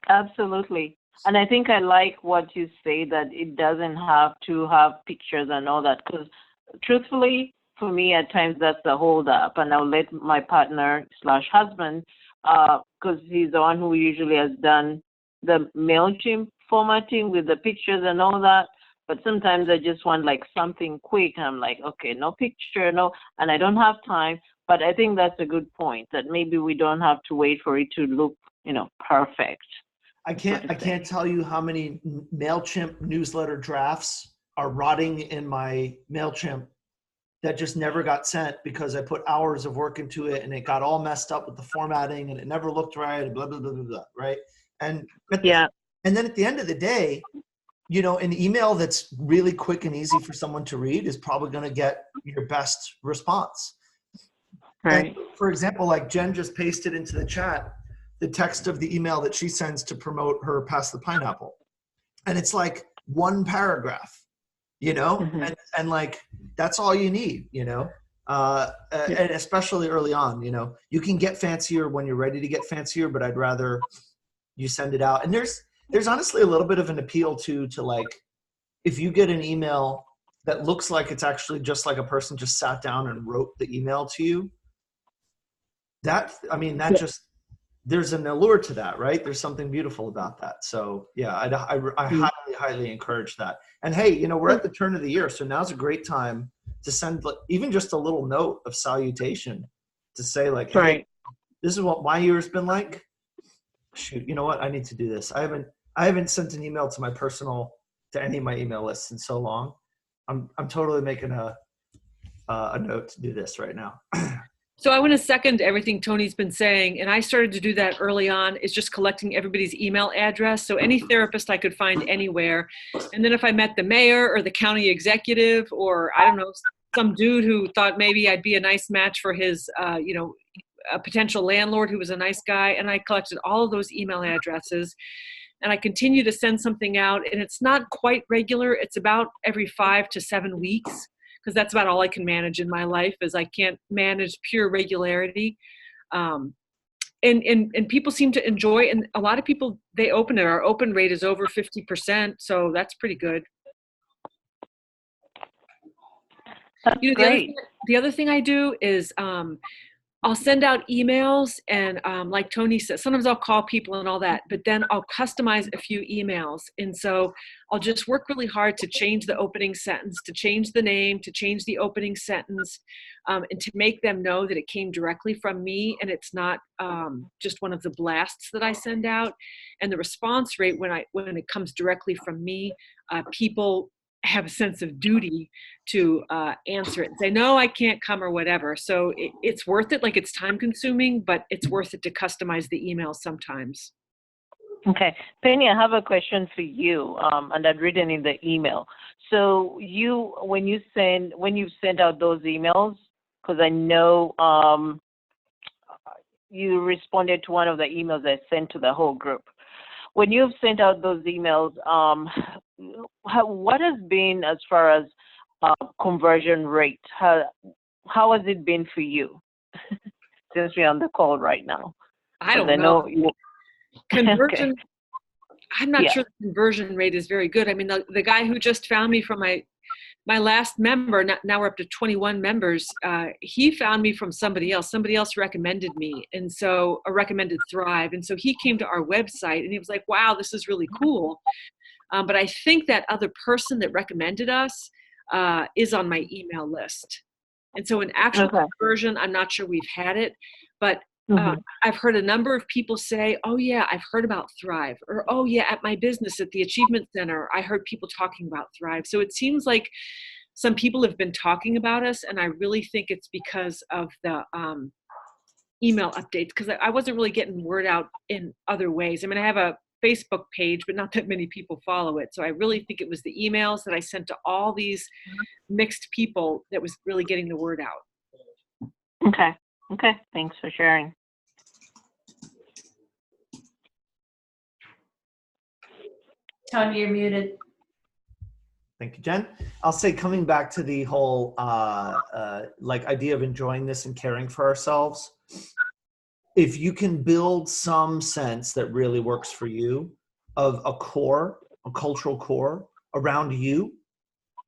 Absolutely. And I think I like what you say, that it doesn't have to have pictures and all that, because truthfully, for me, at times that's a hold up, and I'll let my partner / husband, because he's the one who usually has done the MailChimp formatting with the pictures and all that. But sometimes I just want like something quick. I'm like, okay, no picture, no, and I don't have time. But I think that's a good point, that maybe we don't have to wait for it to look, you know, perfect. I can't tell you how many MailChimp newsletter drafts are rotting in my MailChimp that just never got sent because I put hours of work into it and it got all messed up with the formatting and it never looked right, blah, blah, blah, blah, blah, right? And and then at the end of the day, you know, an email that's really quick and easy for someone to read is probably going to get your best response. Right. And for example, like Jen just pasted into the chat the text of the email that she sends to promote her Pass the Pineapple. And it's like one paragraph, you know, and like, that's all you need, you know, and especially early on, you know, you can get fancier when you're ready to get fancier, but I'd rather you send it out. And there's honestly a little bit of an appeal to like, if you get an email that looks like it's actually just like a person just sat down and wrote the email to you, just, there's an allure to that, right? There's something beautiful about that. So yeah, I highly, highly encourage that. And hey, you know, we're at the turn of the year, so now's a great time to send even just a little note of salutation to say like, hey, this is what my year's been like. Shoot, you know what? I need to do this. I haven't sent an email to any of my email lists in so long. I'm totally making a note to do this right now. So I want to second everything Tony's been saying, and I started to do that early on, is just collecting everybody's email address. So any therapist I could find anywhere. And then if I met the mayor or the county executive, or I don't know, some dude who thought maybe I'd be a nice match for his, a potential landlord who was a nice guy, and I collected all of those email addresses. And I continue to send something out, and it's not quite regular. It's about every 5 to 7 weeks, because that's about all I can manage in my life, is I can't manage pure regularity. And people seem to enjoy, and a lot of people, they open it. Our open rate is over 50%, so that's pretty good. That's great. The other thing I do is I'll send out emails, and like Tony said, sometimes I'll call people and all that, but then I'll customize a few emails. And so I'll just work really hard to change the opening sentence, to change the name, to change the opening sentence, and to make them know that it came directly from me and it's not just one of the blasts that I send out. And the response rate when it comes directly from me, people have a sense of duty to answer it and say, no, I can't come or whatever. So it's worth it. Like, it's time consuming, but it's worth it to customize the email sometimes. Okay. Penny, I have a question for you, and I've written in the email. So when you send out those emails, because I know you responded to one of the emails I sent to the whole group. When you've sent out those emails, what has been as far as conversion rate? How has it been for you since we're on the call right now? I don't know. Conversion, okay. I'm not sure the conversion rate is very good. I mean, the guy who just found me from my last member, now we're up to 21 members, he found me from somebody else. Somebody else recommended me, and so recommended Thrive. And so he came to our website and he was like, wow, this is really cool. But I think that other person that recommended us is on my email list. And so in actual conversion, I'm not sure we've had it, but I've heard a number of people say, oh yeah, I've heard about Thrive, or oh yeah, at my business at the Achievement Center, I heard people talking about Thrive. So it seems like some people have been talking about us, and I really think it's because of the email updates, because I wasn't really getting word out in other ways. I mean, I have a Facebook page, but not that many people follow it. So I really think it was the emails that I sent to all these mixed people that was really getting the word out. Okay, thanks for sharing. Tony, you're muted. Thank you, Jen. I'll say, coming back to the whole idea of enjoying this and caring for ourselves, if you can build some sense that really works for you of a cultural core around you,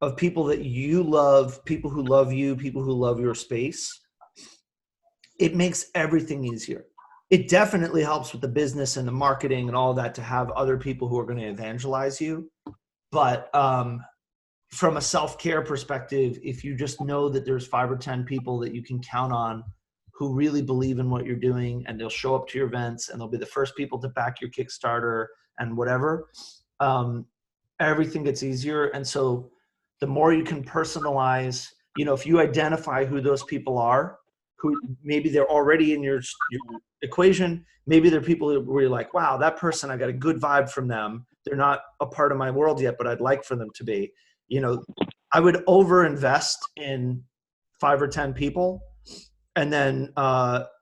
of people that you love, people who love you, people who love your space, it makes everything easier. It definitely helps with the business and the marketing and all that to have other people who are going to evangelize you. But from a self-care perspective, if you just know that there's 5 or 10 people that you can count on who really believe in what you're doing, and they'll show up to your events and they'll be the first people to back your Kickstarter and whatever, everything gets easier. And so the more you can personalize, if you identify who those people are, who maybe they're already in your equation, maybe they're people where you're like, wow, that person, I got a good vibe from them. They're not a part of my world yet, but I'd like for them to be. I would over-invest in 5 or 10 people, and then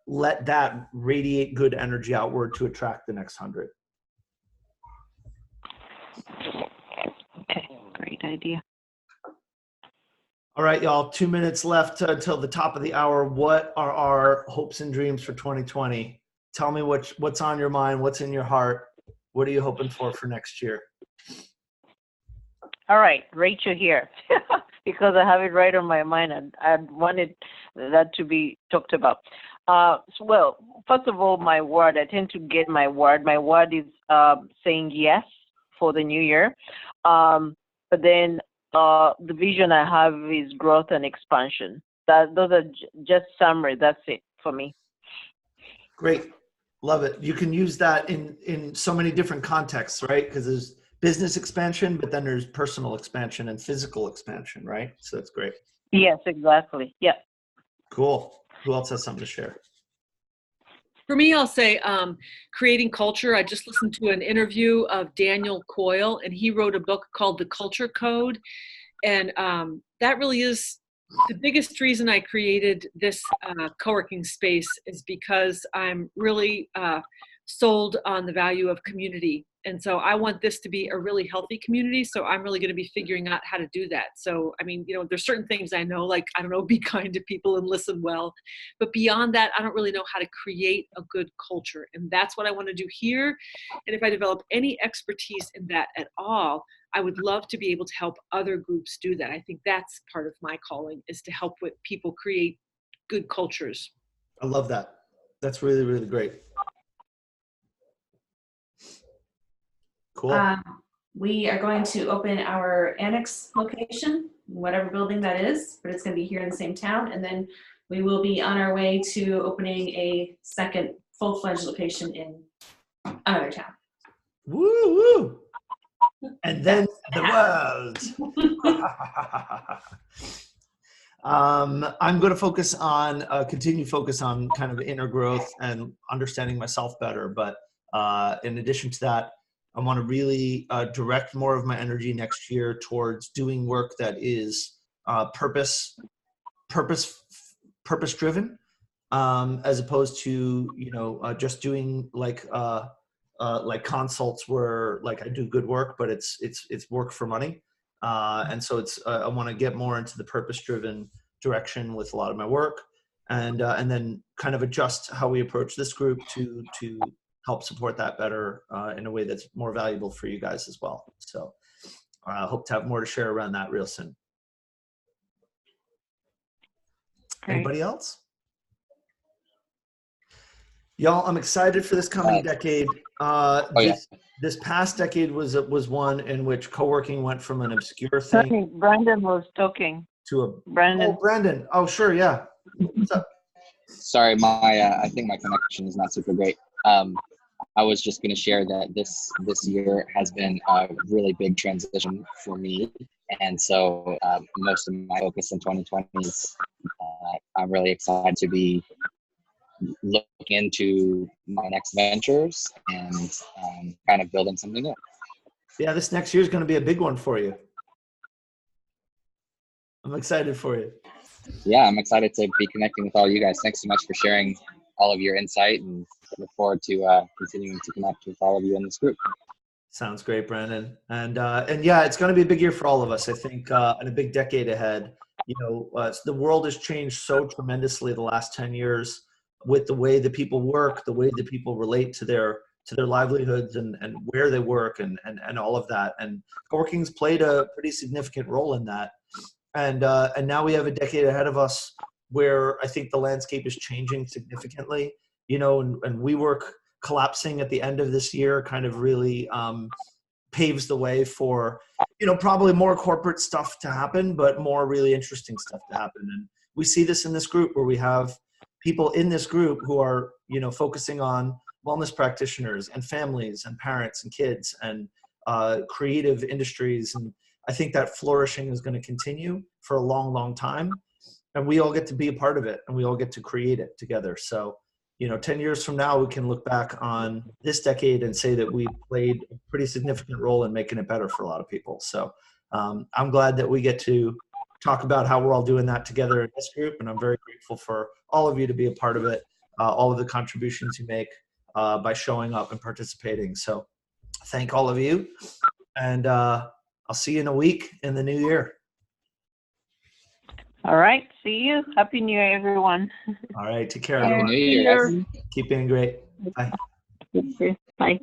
let that radiate good energy outward to attract the next 100. Okay, great idea. All right, y'all, 2 minutes left until the top of the hour. What are our hopes and dreams for 2020? Tell me what's on your mind, what's in your heart. What are you hoping for next year? All right, Rachel here, because I have it right on my mind, and I wanted that to be talked about. Well, first of all, my word, I tend to get my word. My word is saying yes for the new year. But then the vision I have is growth and expansion. Those are just summary. That's it for me. Great. Love it. You can use that in so many different contexts, right? Because there's business expansion, but then there's personal expansion and physical expansion, right? So that's great. Yes, exactly. Yeah. Cool. Who else has something to share? For me, I'll say creating culture. I just listened to an interview of Daniel Coyle, and he wrote a book called The Culture Code. And that really is the biggest reason I created this co-working space, is because I'm really sold on the value of community. And so I want this to be a really healthy community. So I'm really going to be figuring out how to do that. So, I mean, there's certain things I know, like, I don't know, be kind to people and listen well. But beyond that, I don't really know how to create a good culture. And that's what I want to do here. And if I develop any expertise in that at all, I would love to be able to help other groups do that. I think that's part of my calling, is to help with people create good cultures. I love that. That's really, really great. Cool. We are going to open our annex location, whatever building that is, but it's going to be here in the same town. And then we will be on our way to opening a second full-fledged location in another town. Woo woo. And then the world. I'm going to focus on, continue focus on kind of inner growth and understanding myself better. But in addition to that, I want to really direct more of my energy next year towards doing work that is purpose driven, as opposed to, you know, just doing like consults where like I do good work, but it's work for money. And so it's I want to get more into the purpose driven direction with a lot of my work, and then kind of adjust how we approach this group to help support that better in a way that's more valuable for you guys as well. So I hope to have more to share around that real soon. Great. Anybody else? Y'all, I'm excited for this coming decade. This past decade was one in which co-working went from an obscure thing. Brandon was talking. To a Brandon. Oh, Brandon. Oh, sure, yeah. What's up? Sorry, I think my connection is not super great. I was just going to share that this year has been a really big transition for me, and so most of my focus in 2020 is I'm really excited to be looking into my next ventures and kind of building something new. Yeah, this next year is going to be a big one for you. I'm excited for you. Yeah, I'm excited to be connecting with all you guys. Thanks so much for sharing all of your insight, and look forward to continuing to connect with all of you in this group. Sounds great, Brandon. And yeah, it's going to be a big year for all of us, I think, and a big decade ahead. You know, the world has changed so tremendously the last 10 years with the way that people work, the way that people relate to their livelihoods and where they work and all of that. And co-working's played a pretty significant role in that. And now we have a decade ahead of us where I think the landscape is changing significantly, you know, and WeWork collapsing at the end of this year kind of really paves the way for, you know, probably more corporate stuff to happen, but more really interesting stuff to happen. And we see this in this group where we have people in this group who are, you know, focusing on wellness practitioners and families and parents and kids and creative industries. And I think that flourishing is going to continue for a long, long time. And we all get to be a part of it and we all get to create it together. So, you know, 10 years from now, we can look back on this decade and say that we played a pretty significant role in making it better for a lot of people. So I'm glad that we get to talk about how we're all doing that together in this group. And I'm very grateful for all of you to be a part of it, all of the contributions you make by showing up and participating. So thank all of you. And I'll see you in a week in the new year. All right. See you. Happy New Year, everyone. All right. Take care, Happy everyone. New Year, guys. Keep being great. Bye. Bye.